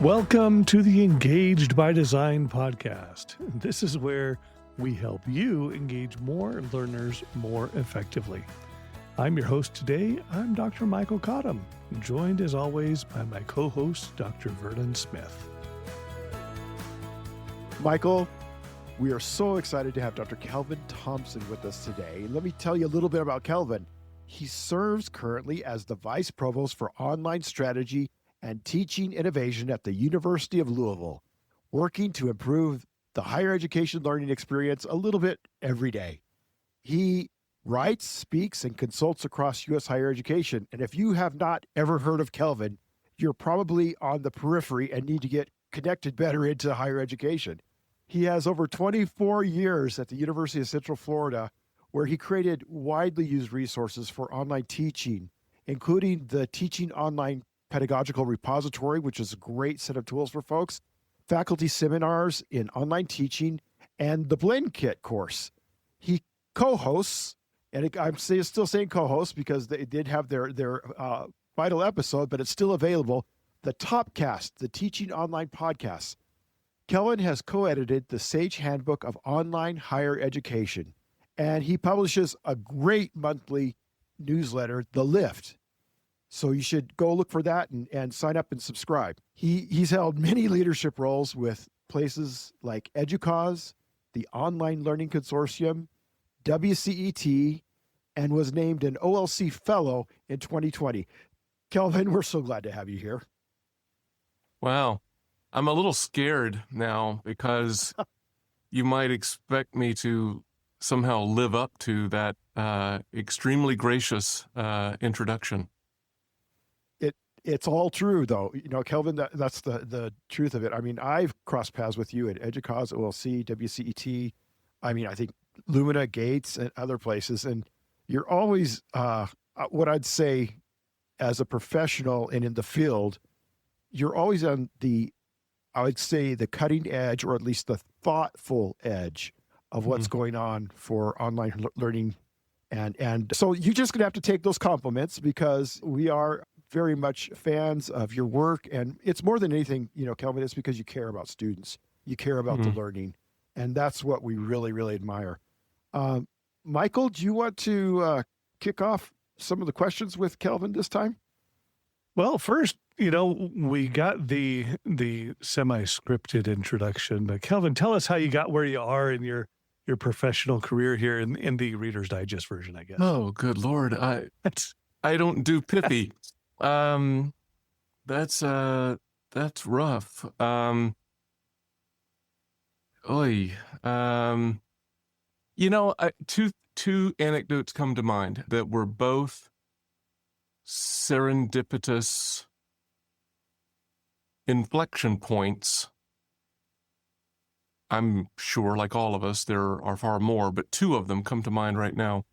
Welcome to the Engaged by Design podcast. This is where we help you engage more learners more effectively. I'm your host today. I'm Dr. Michael Cottom, joined as always by my co-host, Dr. Vernon Smith. Michael, we are so excited to have Dr. Kelvin Thompson with us today. Let me tell you a little bit about Kelvin. He serves currently as the Vice Provost for Online Strategy and Teaching Innovation at the University of Louisville, working to improve the higher education learning experience a little bit every day. He writes, speaks, and consults across U.S. higher education. And if you have not ever heard of Kelvin, you're probably on the periphery and need to get connected better into higher education. He has over 24 years at the University of Central Florida, where he created widely used resources for online teaching, including the Teaching Online Pedagogical Repository, which is a great set of tools for folks, faculty seminars in online teaching, and the Blend Kit course. He co-hosts, and I'm still saying co-host because they did have their final episode, but it's still available, the Topcast, the Teaching Online podcast. Kelvin has co-edited the Sage Handbook of Online Higher Education, and he publishes a great monthly newsletter, The Lift. So you should go look for that and sign up and subscribe. He's held many leadership roles with places like EDUCAUSE, the Online Learning Consortium, WCET, and was named an OLC Fellow in 2020. Kelvin, we're so glad to have you here. Wow. I'm a little scared now because you might expect me to somehow live up to that extremely gracious introduction. It's all true, though. You know, Kelvin, that's the truth of it. I mean, I've crossed paths with you at EDUCAUSE, OLC, WCET. I mean, I think Lumina, Gates, and other places. And you're always, what I'd say as a professional and in the field, you're always on I would say the cutting edge, or at least the thoughtful edge of what's going on for online learning. And so you're just going to have to take those compliments, because we are very much fans of your work. And it's more than anything, you know, Kelvin, it's because you care about students. You care about the learning. And that's what we really, really admire. Michael, do you want to kick off some of the questions with Kelvin this time? Well, first, you know, we got the semi-scripted introduction, but Kelvin, tell us how you got where you are in your professional career here in the Reader's Digest version, I guess. Oh, good Lord. I don't do pithy. That's rough. You know, two anecdotes come to mind that were both serendipitous inflection points. I'm sure, like all of us, there are far more, but two of them come to mind right now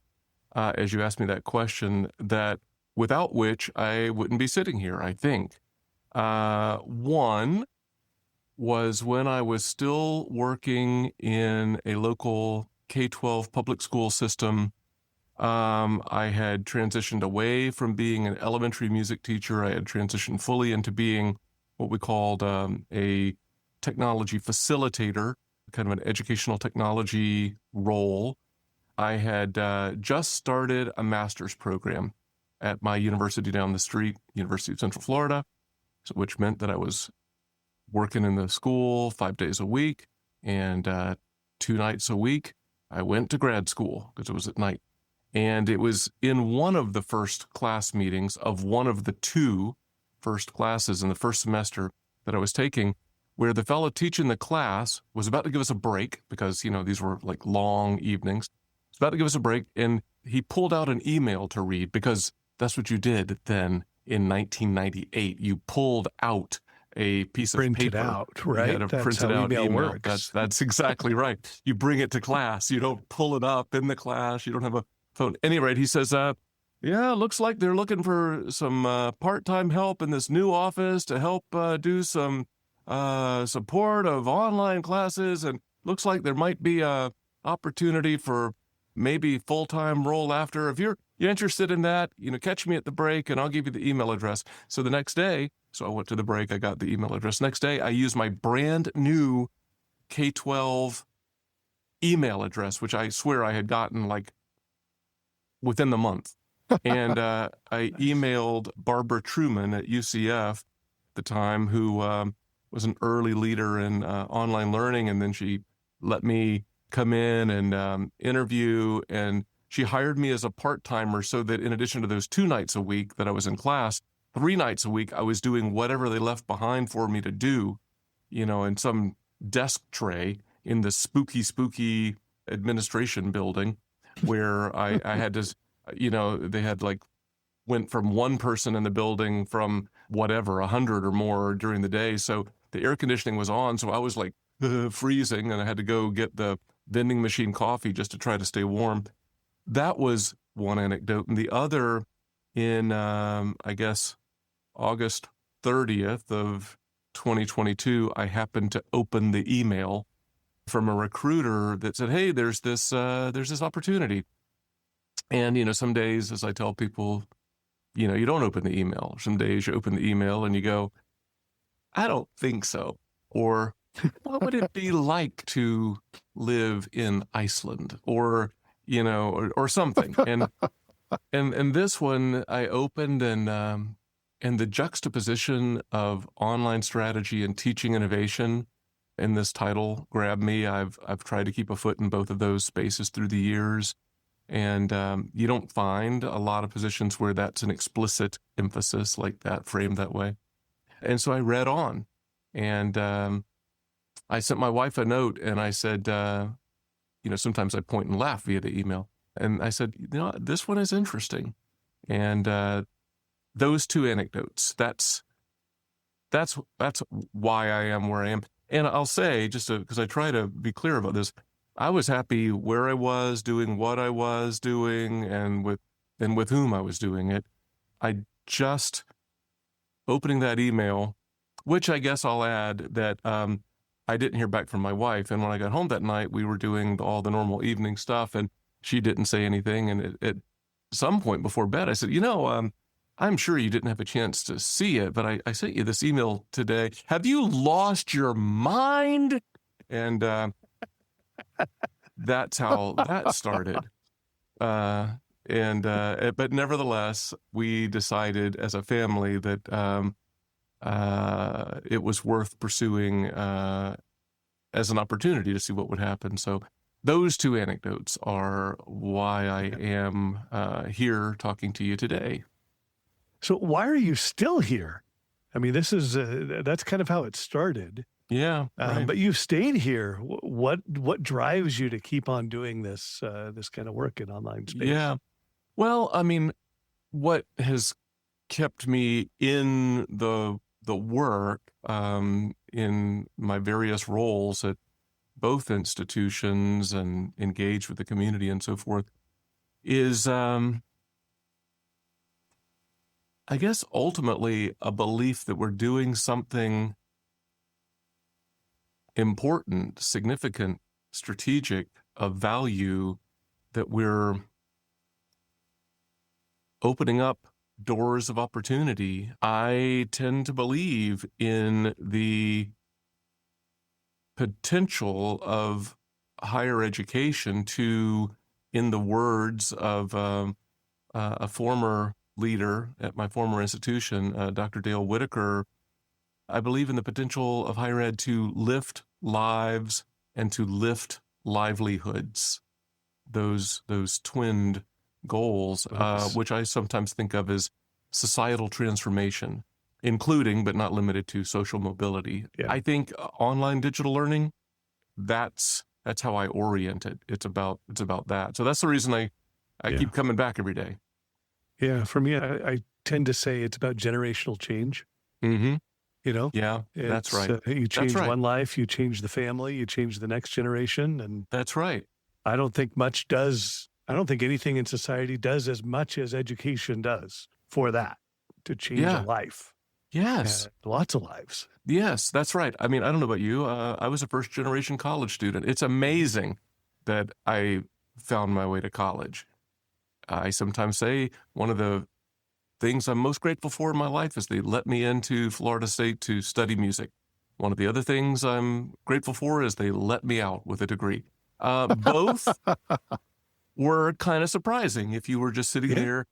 as you asked me that question, that without which I wouldn't be sitting here, I think. One was when I was still working in a local K-12 public school system. I had transitioned away from being an elementary music teacher. I had transitioned fully into being what we called a technology facilitator, kind of an educational technology role. I had just started a master's program at my university down the street, University of Central Florida, which meant that I was working in the school 5 days a week, and 2 nights a week I went to grad school because it was at night. And it was in one of the first class meetings of one of the 2 first classes in the first semester that I was taking, where the fellow teaching the class was about to give us a break because, you know, these were like long evenings. He was about to give us a break, and he pulled out an email to read, because that's what you did then in 1998. You pulled out a piece of Print paper. it out, right? You had to print it out email. Works. That's exactly right. You bring it to class. You don't pull it up in the class. You don't have a phone. At any rate, he says, yeah, looks like they're looking for some part-time help in this new office to help do some support of online classes, and looks like there might be a opportunity for maybe full-time role after. If you're interested in that, catch me at the break and I'll give you the email address. So the next day, I went to the break, I got the email address. Next day, I used my brand new K-12 email address, which I swear I had gotten like within the month. And I emailed Barbara Truman at UCF at the time, who was an early leader in online learning. And then she let me come in and interview, and she hired me as a part-timer so that in addition to those 2 nights a week that I was in class, 3 nights a week I was doing whatever they left behind for me to do, in some desk tray in the spooky administration building where I had to, they had went from one person in the building from whatever, 100 or more during the day. So the air conditioning was on. So I was freezing, and I had to go get the vending machine coffee just to try to stay warm. That was one anecdote. And the other, in, I guess, August 30th of 2022, I happened to open the email from a recruiter that said, hey, there's this opportunity. And, some days, as I tell people, you don't open the email. Some days you open the email and you go, I don't think so. Or what would it be like to live in Iceland? Or, or something. And this one I opened, and the juxtaposition of online strategy and teaching innovation in this title grabbed me. I've tried to keep a foot in both of those spaces through the years. And you don't find a lot of positions where that's an explicit emphasis like that, framed that way. And so I read on, and I sent my wife a note, and I said, sometimes I point and laugh via the email. And I said, this one is interesting. And those 2 anecdotes, that's why I am where I am. And I'll say, just because I try to be clear about this, I was happy where I was doing what I was doing and with whom I was doing it. I just opening that email, which I guess I'll add that I didn't hear back from my wife. And when I got home that night, we were doing all the normal evening stuff, and she didn't say anything. And at some point before bed, I said, I'm sure you didn't have a chance to see it, but I sent you this email today. Have you lost your mind? And that's how that started. But nevertheless, we decided as a family that it was worth pursuing as an opportunity to see what would happen. So those 2 anecdotes are why I am here talking to you today. So why are you still here? I mean, this is that's kind of how it started. Yeah, right. But you've stayed here. What drives you to keep on doing this this kind of work in online space? Yeah. Well, I mean, what has kept me in the work in my various roles at both institutions and engaged with the community and so forth is, I guess, ultimately a belief that we're doing something important, significant, strategic, of value, that we're opening up doors of opportunity. I tend to believe in the potential of higher education to, in the words of a former leader at my former institution, Dr. Dale Whitaker, I believe in the potential of higher ed to lift lives and to lift livelihoods, those twinned goals, which I sometimes think of as societal transformation, including but not limited to social mobility. Yeah. I think online digital learning, that's how I orient it. It's about that. So that's the reason I keep coming back every day. Yeah, for me, I tend to say it's about generational change. Mm-hmm. Yeah, that's right. You change one life, you change the family, you change the next generation, and that's right. I don't think anything in society does as much as education does for that, to change a life. Yes. Lots of lives. Yes, that's right. I mean, I don't know about you. I was a first-generation college student. It's amazing that I found my way to college. I sometimes say one of the things I'm most grateful for in my life is they let me into Florida State to study music. One of the other things I'm grateful for is they let me out with a degree. Both were kind of surprising. If you were just sitting there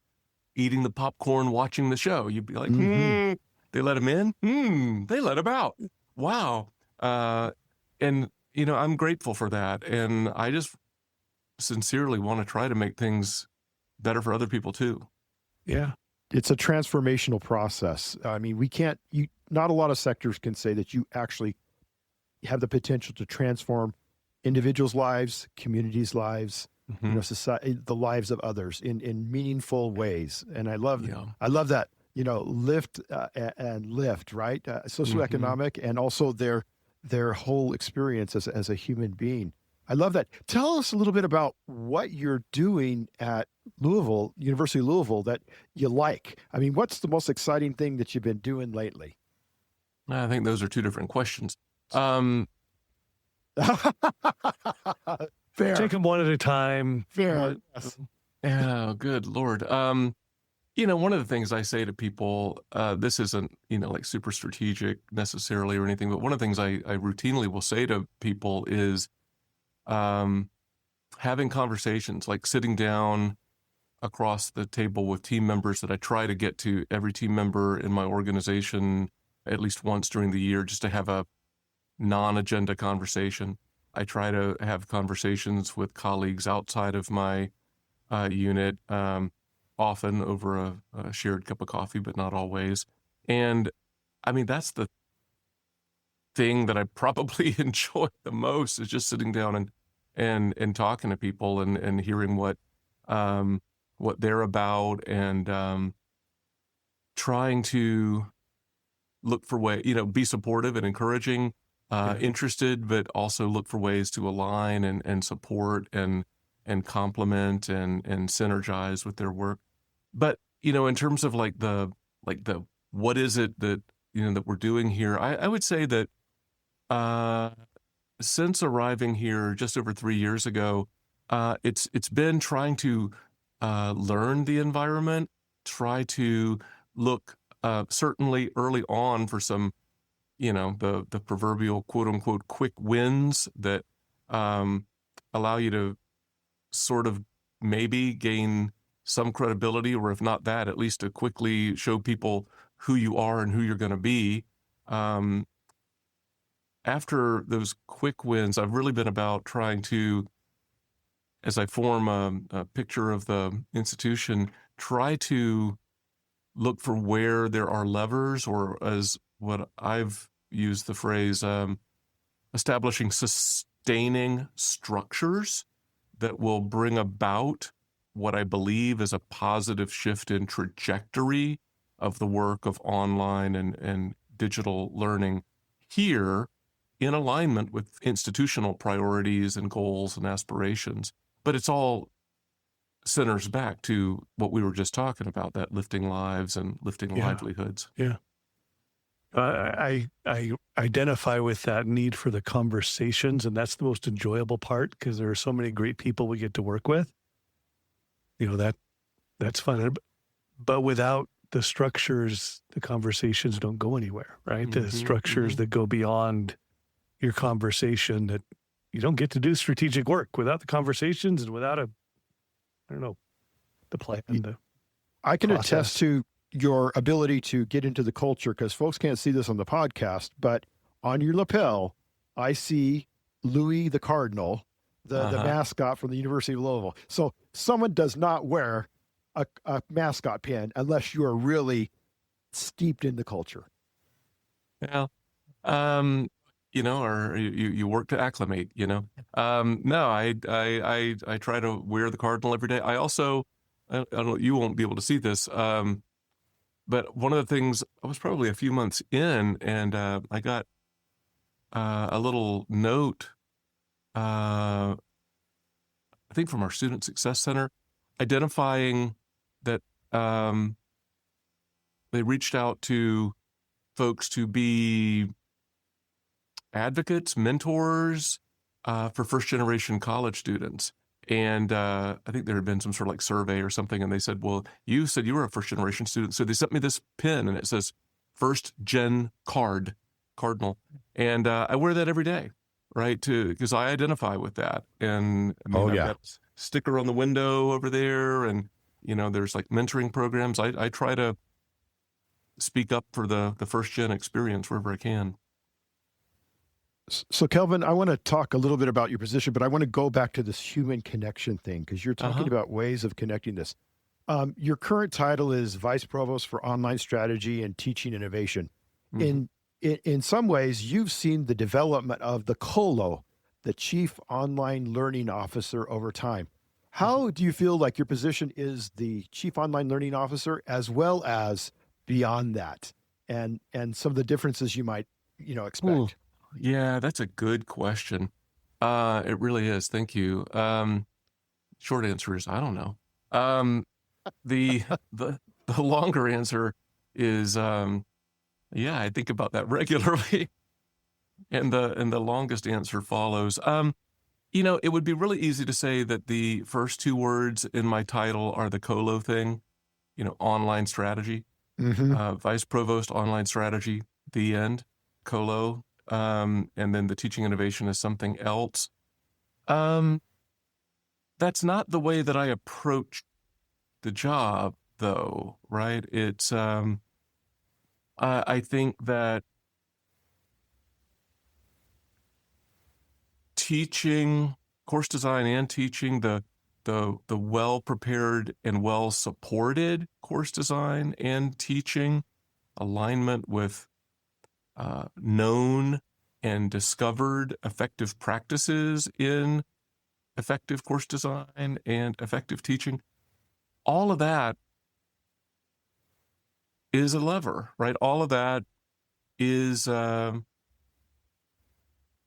eating the popcorn, watching the show, you'd be like, they let him in? They let him out. Wow. And, I'm grateful for that. And I just sincerely want to try to make things better for other people too. Yeah. It's a transformational process. I mean, not a lot of sectors can say that you actually have the potential to transform individuals' lives, communities' lives, society, the lives of others in meaningful ways. And I love that, lift and lift, right? Socioeconomic and also their whole experience as a human being. I love that. Tell us a little bit about what you're doing at University of Louisville that you like. I mean, what's the most exciting thing that you've been doing lately? I think those are two different questions. Fair. Take them one at a time. Fair. Yeah, good Lord. One of the things I say to people, this isn't, like super strategic necessarily or anything, but one of the things I routinely will say to people is having conversations, like sitting down across the table with team members that I try to get to every team member in my organization at least once during the year, just to have a non-agenda conversation. I try to have conversations with colleagues outside of my unit, often over a shared cup of coffee, but not always. And I mean, that's the thing that I probably enjoy the most, is just sitting down and talking to people and hearing what they're about, and trying to look for be supportive and encouraging, interested, but also look for ways to align and support and complement and synergize with their work. But, in terms of like the what is it that, that we're doing here, I would say that since arriving here just over 3 years ago, it's been trying to learn the environment, try to look certainly early on for some, the proverbial quote unquote quick wins that allow you to sort of maybe gain some credibility, or if not that, at least to quickly show people who you are and who you're going to be. After those quick wins, I've really been about trying to, as I form a picture of the institution, try to look for where there are levers, or as what I've used the phrase, establishing sustaining structures that will bring about what I believe is a positive shift in trajectory of the work of online and digital learning here, in alignment with institutional priorities and goals and aspirations. But it's all centers back to what we were just talking about, that lifting lives and lifting livelihoods. Yeah. I identify with that need for the conversations, and that's the most enjoyable part, because there are so many great people we get to work with. That's fun. But without the structures, the conversations don't go anywhere, right? The structures that go beyond your conversation, that you don't get to do strategic work without the conversations and without the plan. I can attest to your ability to get into the culture, because folks can't see this on the podcast, but on your lapel, I see Louis the Cardinal, the mascot from the University of Louisville. So someone does not wear a mascot pin unless you are really steeped in the culture. Well, or you work to acclimate, No, I try to wear the cardinal every day. I also, I don't know, you won't be able to see this, but one of the things, I was probably a few months in, and I got a little note, I think from our Student Success Center, identifying that they reached out to folks to be advocates, mentors for first-generation college students. And I think there had been some sort of like survey or something, and they said, well, you said you were a first generation student. So they sent me this pin, and it says first gen cardinal. And I wear that every day, right? Because I identify with that. And I mean, Oh, I've yeah. got a sticker on the window over there, and, there's like mentoring programs. I try to speak up for the first gen experience wherever I can. So, Kelvin, I want to talk a little bit about your position, but I want to go back to this human connection thing because you're talking about ways of connecting this. Your current title is Vice Provost for Online Strategy and Teaching Innovation. Mhm. In some ways, you've seen the development of the COLO, the Chief Online Learning Officer, over time. How do you feel like your position is the Chief Online Learning Officer as well as beyond that, and some of the differences you might Ooh, expect? yeah, that's a good question. It really is. Thank you. Short answer is I don't know. The the the longer answer is yeah, I think about that regularly, and the longest answer follows. It would be really easy to say that the first two words in my title are the COLO thing, online strategy, Hmm. vice provost online strategy, the end, COLO, and then the teaching innovation is something else. Um, that's not the way that I approach the job, though, right? It's I think that teaching, course design and teaching, the well prepared and well supported course design and teaching, alignment with known and discovered effective practices in effective course design and effective teaching, all of that is a lever, right? All of that is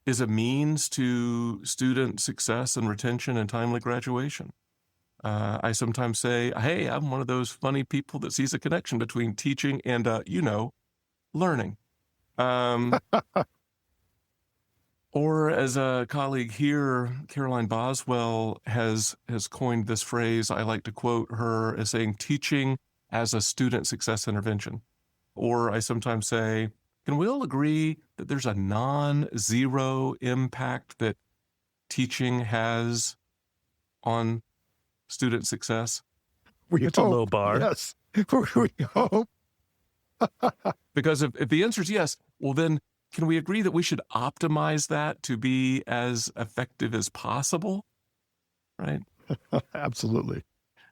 is a means to student success and retention and timely graduation. I sometimes say, hey, I'm one of those funny people that sees a connection between teaching and, learning. Or as a colleague here, Caroline Boswell has coined this phrase. I like to quote her as saying, teaching as a student success intervention. Or I sometimes say, can we all agree that there's a non-zero impact that teaching has on student success? We It's a low hope. bar. Yes. We hope. Because if the answer is yes, well then can we agree that we should optimize that to be as effective as possible? Right? Absolutely.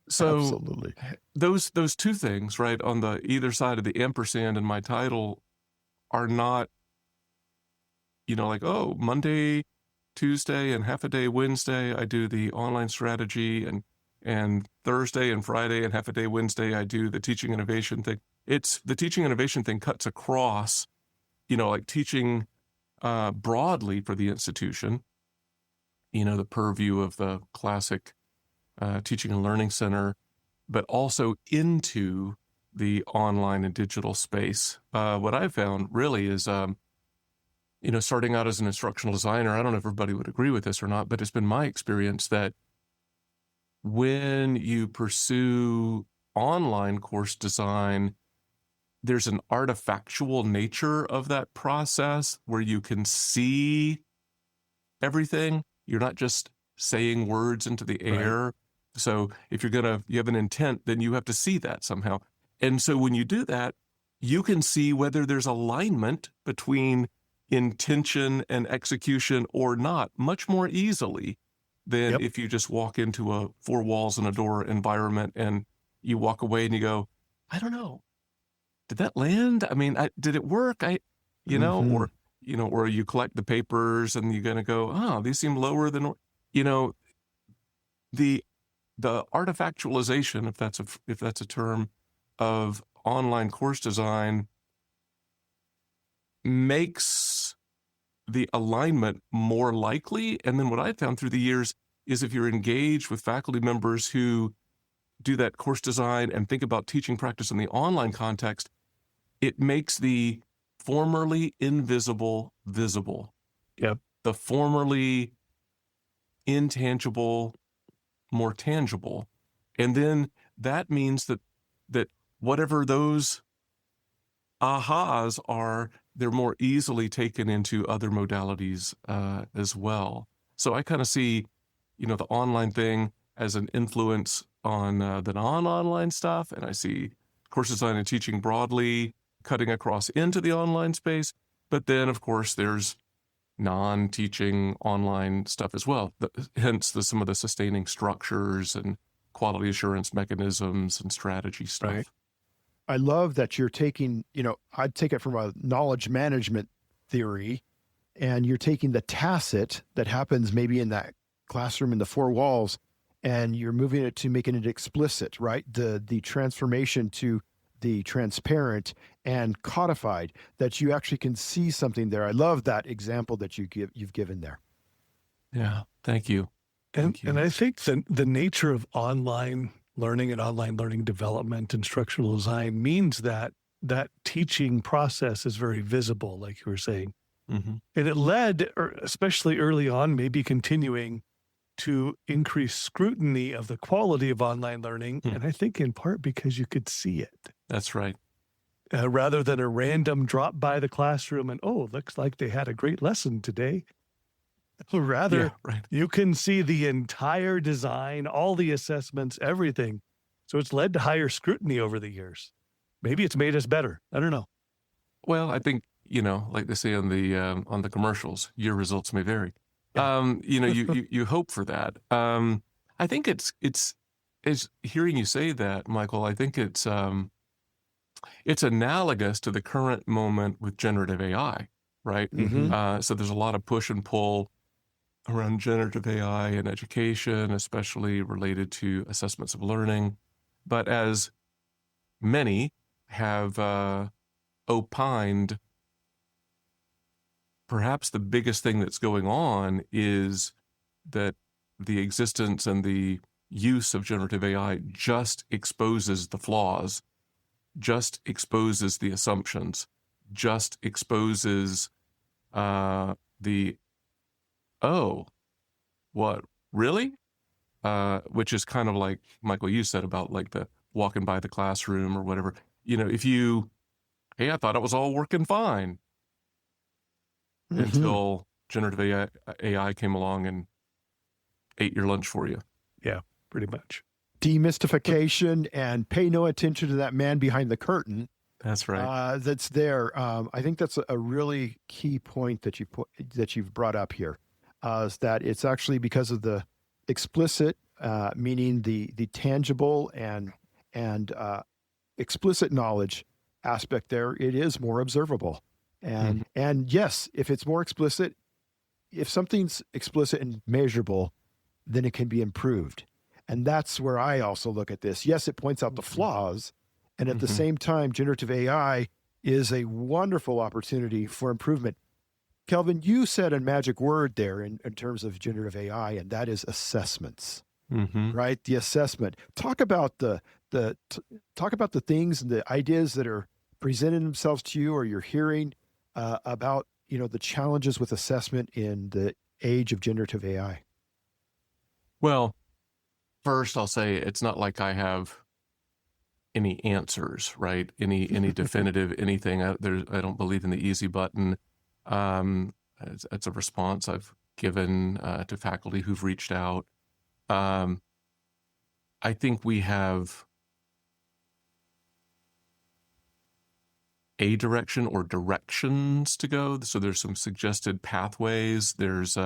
So Absolutely. those two things, right, on the either side of the ampersand in my title are not, like, oh, Monday, Tuesday, and half a day Wednesday, I do the online strategy, and Thursday and Friday and half a day Wednesday, I do the teaching innovation thing. It's the teaching innovation thing cuts across, like teaching broadly for the institution, the purview of the classic teaching and learning center, but also into the online and digital space. What I've found really is, starting out as an instructional designer, I don't know if everybody would agree with this or not, but it's been my experience that when you pursue online course design, there's an artifactual nature of that process where you can see everything. You're not just saying words into the Right. air. So if you have an intent, then you have to see that somehow. And so when you do that, you can see whether there's alignment between intention and execution or not much more easily than Yep. if you just walk into a four walls and a door environment and you walk away and you go, I don't know, did that land? I mean, did it work? Hmm. Or you collect the papers and you're going to go, oh, these seem lower than, you know, the artifactualization, if that's a term, of online course design makes the alignment more likely. And then what I've found through the years is if you're engaged with faculty members who do that course design and think about teaching practice in the online context, it makes the formerly invisible visible. Yep. The formerly intangible more tangible. And then that means that whatever those ahas are, they're more easily taken into other modalities as well. So I kind of see, the online thing as an influence on the non-online stuff, and I see course design and teaching broadly cutting across into the online space. But then, of course, there's non-teaching online stuff as well. Hence, some of the sustaining structures and quality assurance mechanisms and strategy stuff. Right. I love that you're taking, I'd take it from a knowledge management theory, and you're taking the tacit that happens maybe in that classroom in the four walls, and you're moving it to making it explicit, right? The transformation to the transparent and codified, that you actually can see something there. I love that example that you've given there. Yeah, thank you. And I think the nature of online learning and online learning development and structural design means that teaching process is very visible, like you were saying. Mm-hmm. And it led, especially early on, maybe continuing to increase scrutiny of the quality of online learning. And I think in part because you could see it. That's right. Rather than a random drop by the classroom and, looks like they had a great lesson today. Rather, you can see the entire design, all the assessments, everything. So it's led to higher scrutiny over the years. Maybe it's made us better. I don't know. Well, I think, like they say on the commercials, your results may vary. Yeah. You hope for that. I think it's hearing you say that, Michael, I think it's analogous to the current moment with generative AI, right? Mm-hmm. So there's a lot of push and pull around generative AI in education, especially related to assessments of learning. But as many have opined, perhaps the biggest thing that's going on is that the existence and the use of generative AI just exposes the flaws, just exposes the assumptions, just exposes what, really? Which is kind of like, Michael, you said about like the walking by the classroom or whatever. Hey, I thought it was all working fine. Mm-hmm. Until generative AI came along and ate your lunch for you. Yeah, pretty much. Demystification and pay no attention to that man behind the curtain. That's right. That's there. I think that's a really key point that you've brought up here, is that it's actually because of the explicit, meaning the tangible and explicit knowledge aspect there. It is more observable. And yes, if it's more explicit, if something's explicit and measurable, then it can be improved. And that's where I also look at this. Yes, it points out the flaws. And at the same time, generative AI is a wonderful opportunity for improvement. Kelvin, you said a magic word there in terms of generative AI, and that is assessments, right? The assessment. Talk about the things and the ideas that are presenting themselves to you, or you're hearing about, the challenges with assessment in the age of generative AI. Well, first I'll say it's not like I have any answers, right? Any definitive anything. I don't believe in the easy button. It's a response I've given to faculty who've reached out. I think we have a direction or directions to go. So there's some suggested pathways. There's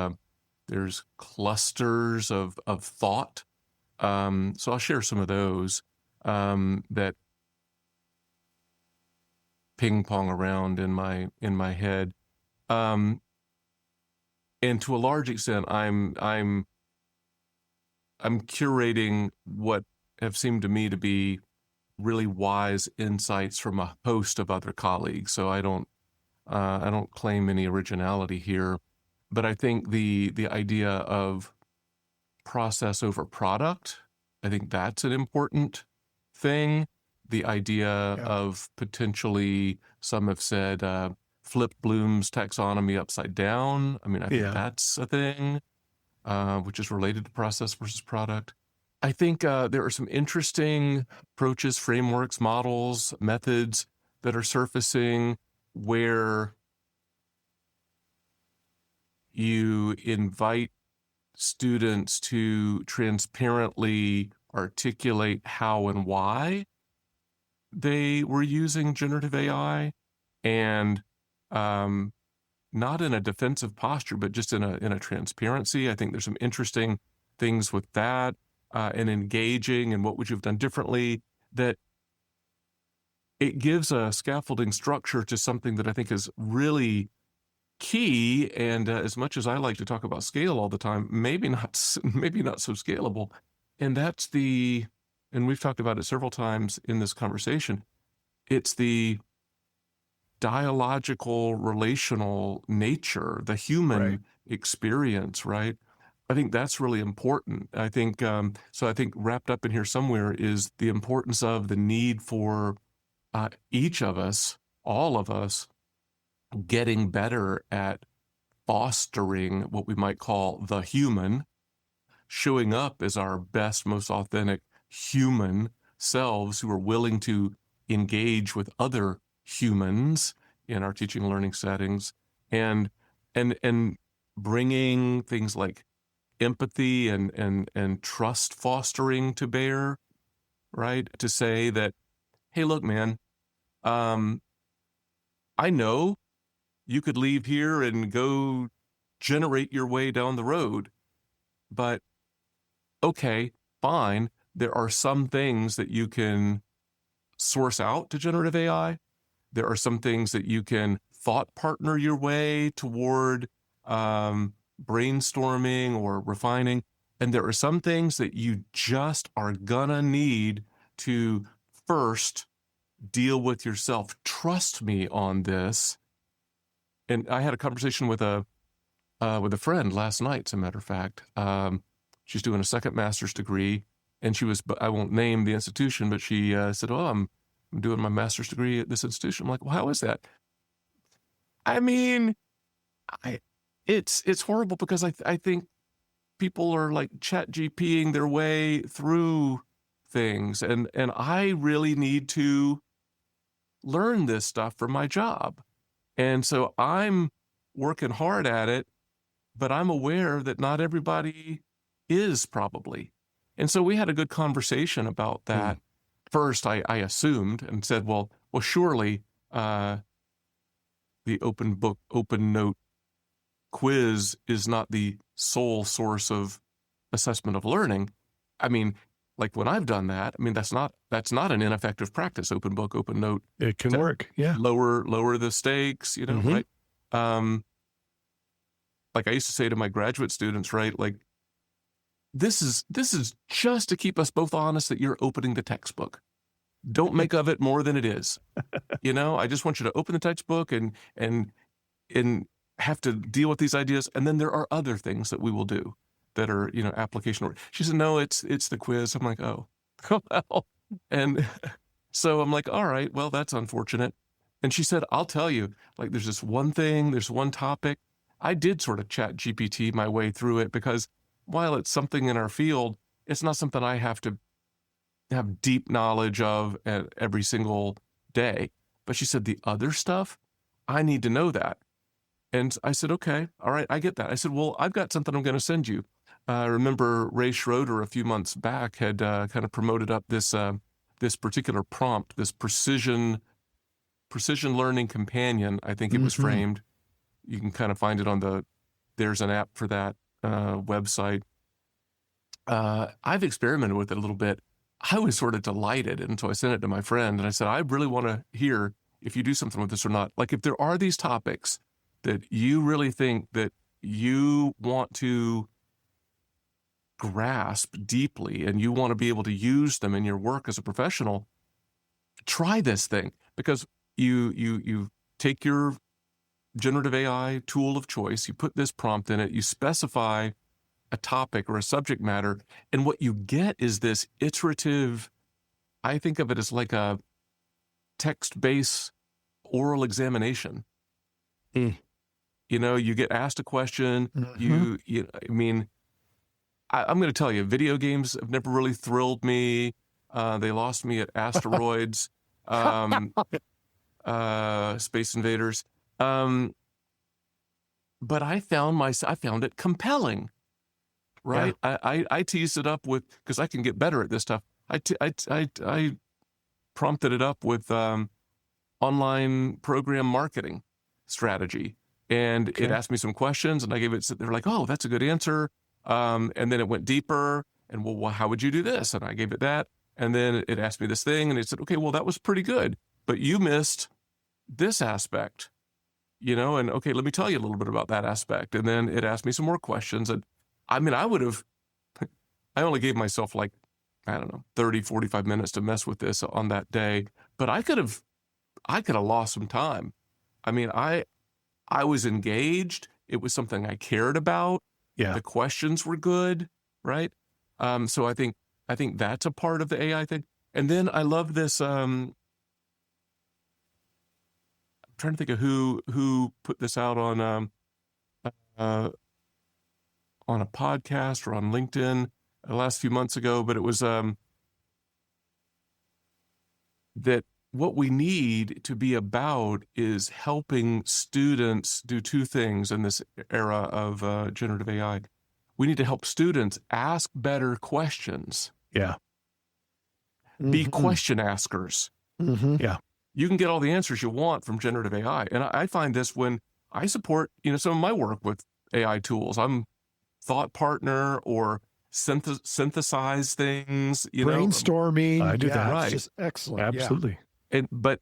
clusters of thought. So I'll share some of those that ping pong around in my head. And to a large extent, I'm curating what have seemed to me to be really wise insights from a host of other colleagues. So I don't claim any originality here, but I think the idea of process over product, I think that's an important thing. The idea of potentially, some have said, flip Bloom's taxonomy upside down. I mean, I think that's a thing, which is related to process versus product. I think there are some interesting approaches, frameworks, models, methods that are surfacing where you invite students to transparently articulate how and why they were using generative AI, and not in a defensive posture, but just in a transparency. I think there's some interesting things with that, and engaging and what would you have done differently, that it gives a scaffolding structure to something that I think is really key. And as much as I like to talk about scale all the time, maybe not so scalable. And and we've talked about it several times in this conversation, it's the dialogical, relational nature, the human experience, right? I think that's really important. I think, so I think wrapped up in here somewhere is the importance of the need for each of us, all of us, getting better at fostering what we might call the human, showing up as our best, most authentic human selves who are willing to engage with other humans in our teaching and learning settings, and bringing things like empathy and trust fostering to bear, right? To say that, hey, look, man, I know you could leave here and go generate your way down the road, but okay, fine. There are some things that you can source out to generative AI. There are some things that you can thought partner your way toward brainstorming or refining. And there are some things that you just are gonna need to first deal with yourself. Trust me on this. And I had a conversation with a friend last night, as a matter of fact. She's doing a second master's degree, and I won't name the institution, but she said, oh, I'm doing my master's degree at this institution. I'm like, well, how is that? I mean, it's horrible, because I think people are like chat GPing their way through things, and I really need to learn this stuff for my job. And so I'm working hard at it, but I'm aware that not everybody is, probably. And so we had a good conversation about that. First, I assumed and said, well, surely the open book, open note quiz is not the sole source of assessment of learning. I mean, like when I've done that, I mean, that's not an ineffective practice. Open book, open note. It can work. Yeah. Lower the stakes, right? Like I used to say to my graduate students, right? Like, this is just to keep us both honest that you're opening the textbook. Don't make of it more than it is. I just want you to open the textbook and have to deal with these ideas. And then there are other things that we will do that are, application. She said, no, it's the quiz. I'm like, oh, well. And so I'm like, all right, well, that's unfortunate. And she said, I'll tell you, like, there's one topic. I did sort of chat GPT my way through it, because while it's something in our field, it's not something I have to have deep knowledge of every single day. But she said, the other stuff, I need to know that. And I said, okay, all right, I get that. I said, well, I've got something I'm going to send you. I remember Ray Schroeder a few months back had kind of promoted up this particular prompt, this precision learning companion, I think it was framed. You can kind of find it there's an app for that website. I've experimented with it a little bit. I was sort of delighted, and so I sent it to my friend, and I said, I really want to hear if you do something with this or not. Like, if there are these topics that you really think that you want to grasp deeply and you want to be able to use them in your work as a professional, try this thing, because you take your generative AI tool of choice, you put this prompt in it, you specify a topic or a subject matter, and what you get is this iterative, I think of it as like a text-based oral examination. You get asked a question, I mean, I'm going to tell you, video games have never really thrilled me. They lost me at Asteroids, Space Invaders. But I found it compelling, right? Yeah. I teased it up with, because I can get better at this stuff. I prompted it up with online program marketing strategy. And it asked me some questions, and I gave it, they're like, oh, that's a good answer. And then it went deeper, and well, how would you do this? And I gave it that. And then it asked me this thing, and it said, okay, well, that was pretty good, but you missed this aspect, and okay, let me tell you a little bit about that aspect. And then it asked me some more questions. And I mean, I only gave myself like, I don't know, 30, 45 minutes to mess with this on that day, but I could have lost some time. I mean, I was engaged. It was something I cared about. Yeah. The questions were good, right? So I think that's a part of the AI thing. And then I love this. I'm trying to think of who put this out on a podcast or on LinkedIn the last few months ago, but it was that what we need to be about is helping students do two things in this era of generative AI. We need to help students ask better questions. Yeah. Be question askers. Yeah. You can get all the answers you want from generative AI. And I find this when I support, some of my work with AI tools. I'm thought partner or synthesize things, brainstorming. I do that. It's Right. just excellent. Absolutely. But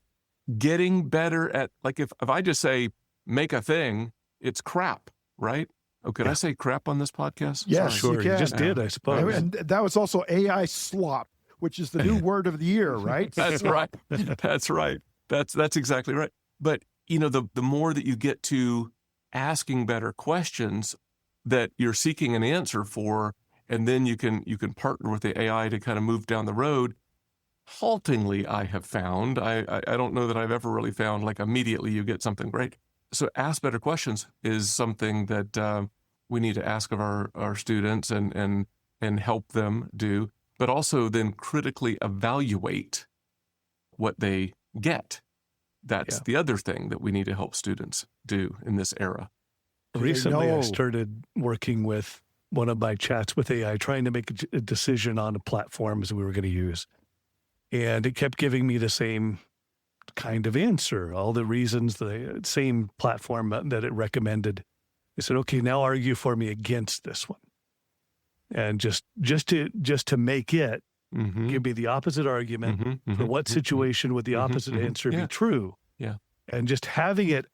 getting better at, like, if I just say make a thing, it's crap, right? Oh, could I say crap on this podcast? Yes, Sorry. Sure. you You can. just did, I suppose. And that was also AI slop, which is the new word of the year, right? That's right. That's right. That's exactly right. But the more that you get to asking better questions that you're seeking an answer for, and then you can partner with the AI to kind of move down the road. Haltingly, I have found, I don't know that I've ever really found like immediately you get something great. So ask better questions is something that we need to ask of our students and help them do, but also then critically evaluate what they get. That's the other thing that we need to help students do in this era. Recently, I started working with one of my chats with AI, trying to make a decision on a platform as we were going to use. And it kept giving me the same kind of answer, all the reasons, the same platform that it recommended. I said, okay, now argue for me against this one. And just to make it give me the opposite argument for what situation would the opposite answer be true. Yeah. And just having it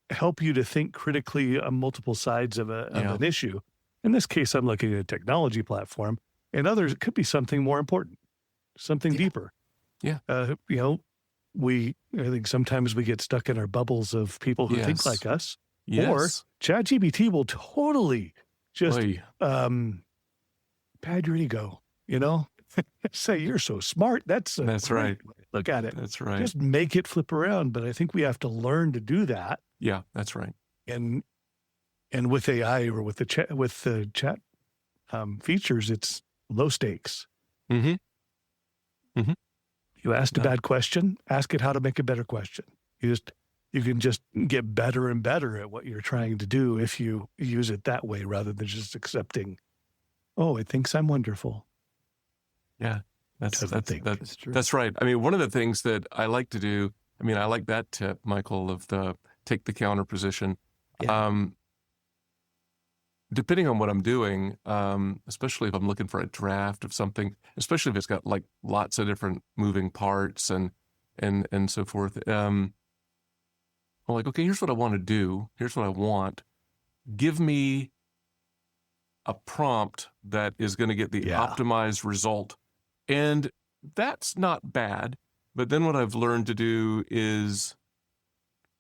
help you to think critically on multiple sides of an issue. In this case, I'm looking at a technology platform. In others, it could be something more important, something deeper. Yeah. I think sometimes we get stuck in our bubbles of people who think like us. Yes. Or ChatGPT will totally just pad your ego, say you're so smart. That's right. Look at it. That's right. Just make it flip around. But I think we have to learn to do that. Yeah, that's right. And with AI or with the chat features, it's low stakes. You asked a bad question, ask it how to make a better question. You can just get better and better at what you're trying to do if you use it that way rather than just accepting, oh, it thinks I'm wonderful. Yeah, that's true. That's right. I mean, one of the things that I like to do, I like that tip, Michael, of take the counter position. Yeah. Depending on what I'm doing, especially if I'm looking for a draft of something, especially if it's got like lots of different moving parts and so forth, I'm like, okay, here's what I want to do. Here's what I want. Give me a prompt that is going to get the optimized result. And that's not bad. But then what I've learned to do is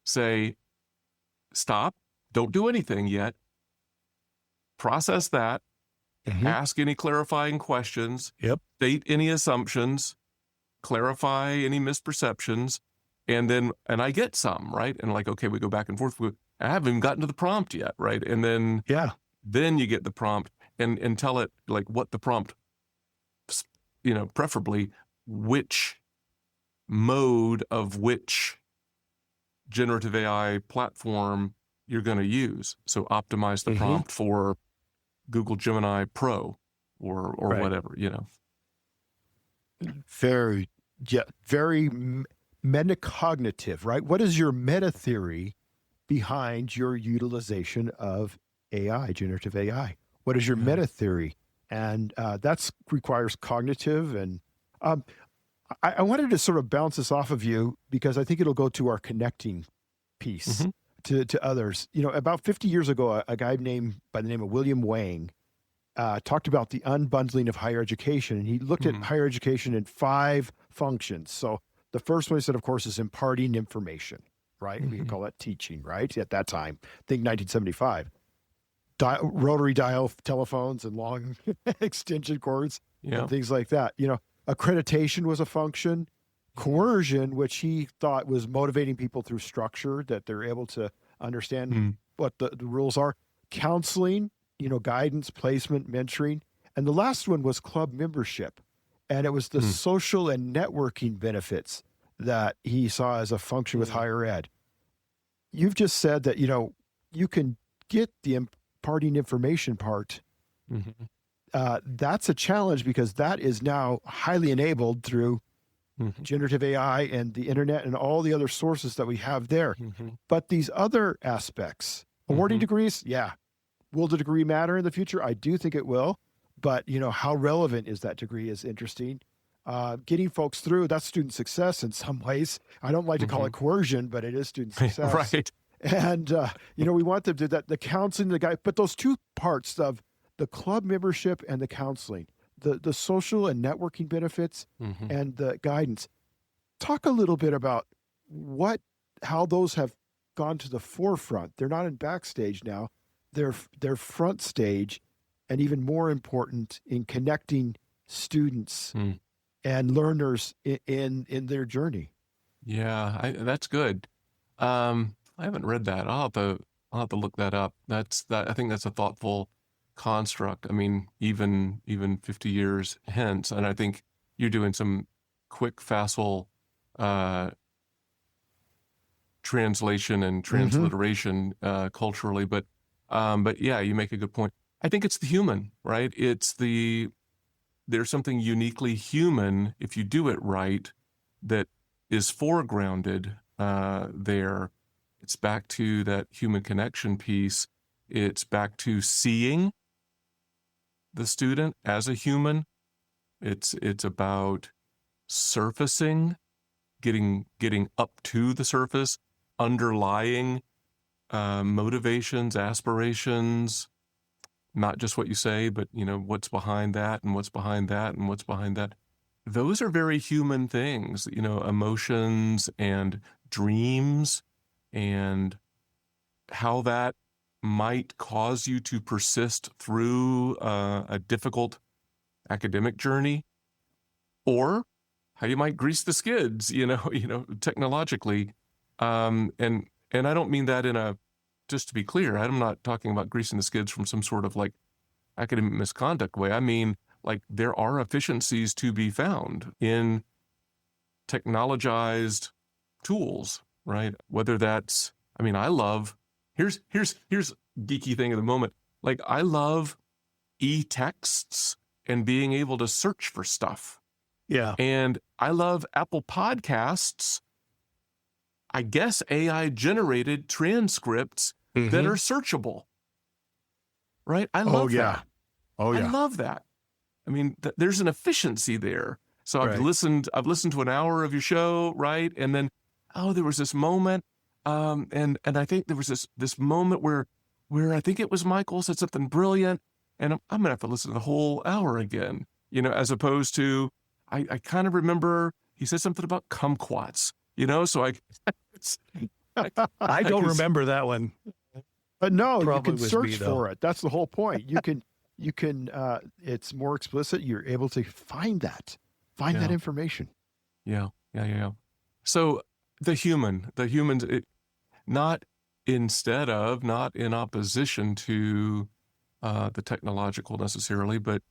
say, stop, don't do anything yet. Process that, ask any clarifying questions, state any assumptions, clarify any misperceptions, and I get some, right? And like, okay, we go back and forth. I haven't even gotten to the prompt yet, right? And then you get the prompt. and tell it like what the prompt, preferably which mode of which generative AI platform you're going to use. So optimize the prompt for Google Gemini Pro or whatever, Very metacognitive, right? What is your meta theory behind your utilization of AI, generative AI? What is your meta theory? And that requires cognitive. And I wanted to sort of bounce this off of you because I think it'll go to our connecting piece to others. About 50 years ago, a guy by the name of William Wang talked about the unbundling of higher education. And he looked at higher education in 5 functions. So the first one he said, of course, is imparting information, right? We can call that teaching, right? At that time, think 1975. Rotary dial telephones and long extension cords and things like that. Accreditation was a function. Coercion, which he thought was motivating people through structure, that they're able to understand what the rules are. Counseling, guidance, placement, mentoring. And the last one was club membership. And it was the social and networking benefits that he saw as a function with higher ed. You've just said that, you can get the imparting information part. That's a challenge because that is now highly enabled through generative AI and the internet and all the other sources that we have there. But these other aspects, awarding degrees, will the degree matter in the future? I do think it will. But, how relevant is that degree is interesting. Getting folks through, that's student success in some ways. I don't like to call it coercion, but it is student success. Right. And, we want them to do that, the counseling, but those 2 parts of the club membership and the counseling, the social and networking benefits and the guidance. Talk a little bit about how those have gone to the forefront. They're not in backstage now. They're front stage, and even more important in connecting students and learners in their journey. Yeah, that's good. I haven't read that. I'll have to look that up. I think that's a thoughtful construct. I mean, even 50 years hence, and I think you're doing some quick, facile translation and transliteration culturally, but yeah, you make a good point. I think it's the human, right? There's something uniquely human if you do it right that is foregrounded there. It's back to that human connection piece. It's back to seeing the student as a human. It's about surfacing, getting up to the surface, underlying motivations, aspirations, not just what you say, but what's behind that and what's behind that and what's behind that. Those are very human things, emotions and dreams, and how that might cause you to persist through a difficult academic journey, or how you might grease the skids, technologically. And I don't mean that just to be clear, I'm not talking about greasing the skids from some sort of like academic misconduct way. I mean, like there are efficiencies to be found in technologized tools, right? Whether that's, here's geeky thing of the moment. Like I love e-texts and being able to search for stuff. Yeah. And I love Apple Podcasts, I guess AI generated transcripts that are searchable. Right? I love that. Oh yeah. I love that. I mean, there's an efficiency there. So I've listened to an hour of your show, right? And then, there was this moment, and I think there was this moment where I think it was Michael said something brilliant, and I'm gonna have to listen to the whole hour again, as opposed to I kind of remember he said something about kumquats, so I don't remember that one. But no, Probably you can was search me, though. for it. That's the whole point. You can it's more explicit. You're able to find that information. Yeah. So the humans, not in opposition to the technological necessarily, but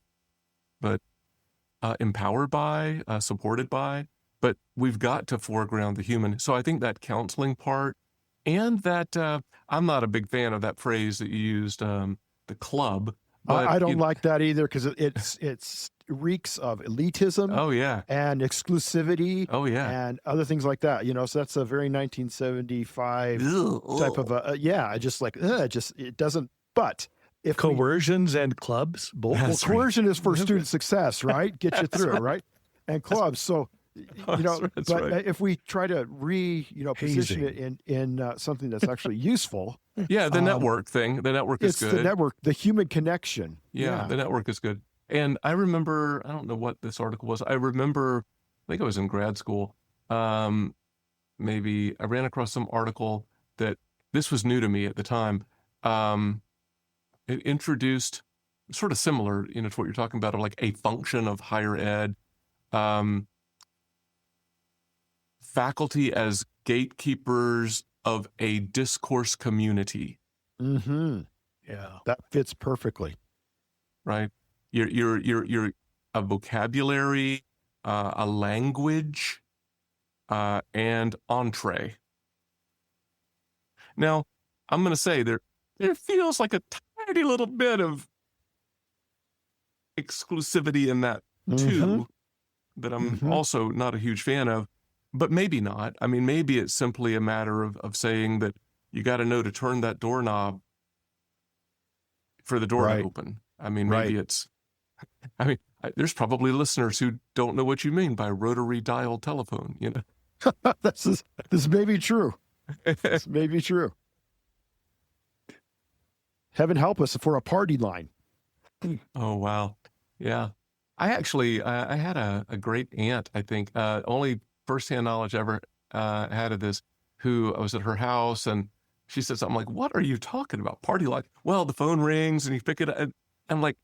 empowered by, supported by. But we've got to foreground the human. So I think that counseling part, and that I'm not a big fan of that phrase that you used, the club. But I don't like that either, because it's reeks of elitism. Oh yeah, and exclusivity. oh yeah, and other things like that. So that's a very 1975 type of it doesn't. But if Coercions and clubs, both. coercion is for student success, right? Get you through, right? And clubs. So That's right. if we try to position it in something that's actually useful. Yeah, the network thing. The network is good. It's the network, the human connection. Yeah, the network is good. And I remember, I don't know what this article was. I think I was in grad school. Maybe I ran across some article that this was new to me at the time. It introduced sort of similar, to what you're talking about, of like a function of higher ed. Faculty as gatekeepers of a discourse community. Mm-hmm. Yeah, that fits perfectly. Right? You're a vocabulary, a language, and entree. Now, I'm going to say there feels like a tiny little bit of exclusivity in that too, that I'm also not a huge fan of. But maybe not. I mean, maybe it's simply a matter of saying that you got to know to turn that doorknob for the door to open. I mean, maybe there's probably listeners who don't know what you mean by rotary dial telephone, This may be true. This may be true. Heaven help us if we're a party line. Oh, wow. Yeah. I actually, I had a great aunt, I think, only firsthand knowledge I ever had of this, who I was at her house, and she said something like, "What are you talking about? Party line?" Well, the phone rings and you pick it up. And I'm like,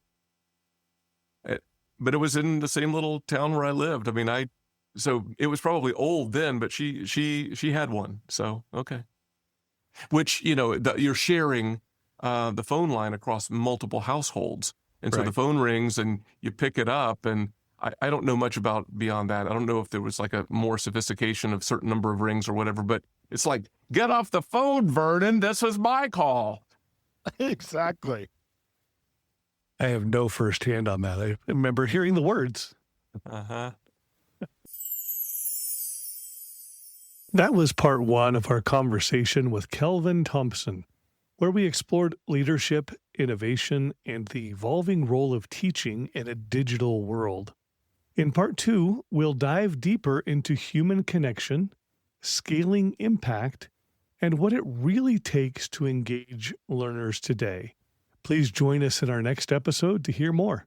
but it was in the same little town where I lived. I mean, so it was probably old then, but she had one. So, okay. Which, you're sharing the phone line across multiple households. And so the phone rings and you pick it up, and I don't know much about beyond that. I don't know if there was like a more sophistication of certain number of rings or whatever, but it's like, get off the phone, Vernon. This was my call. Exactly. I have no firsthand on that. I remember hearing the words. Uh-huh. That was part one of our conversation with Kelvin Thompson, where we explored leadership, innovation, and the evolving role of teaching in a digital world. In part two, we'll dive deeper into human connection, scaling impact, and what it really takes to engage learners today. Please join us in our next episode to hear more.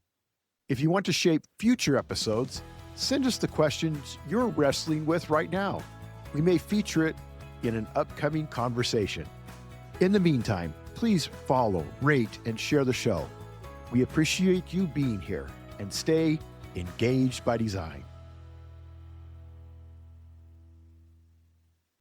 If you want to shape future episodes, send us the questions you're wrestling with right now. We may feature it in an upcoming conversation. In the meantime, please follow, rate, and share the show. We appreciate you being here, and stay engaged by design.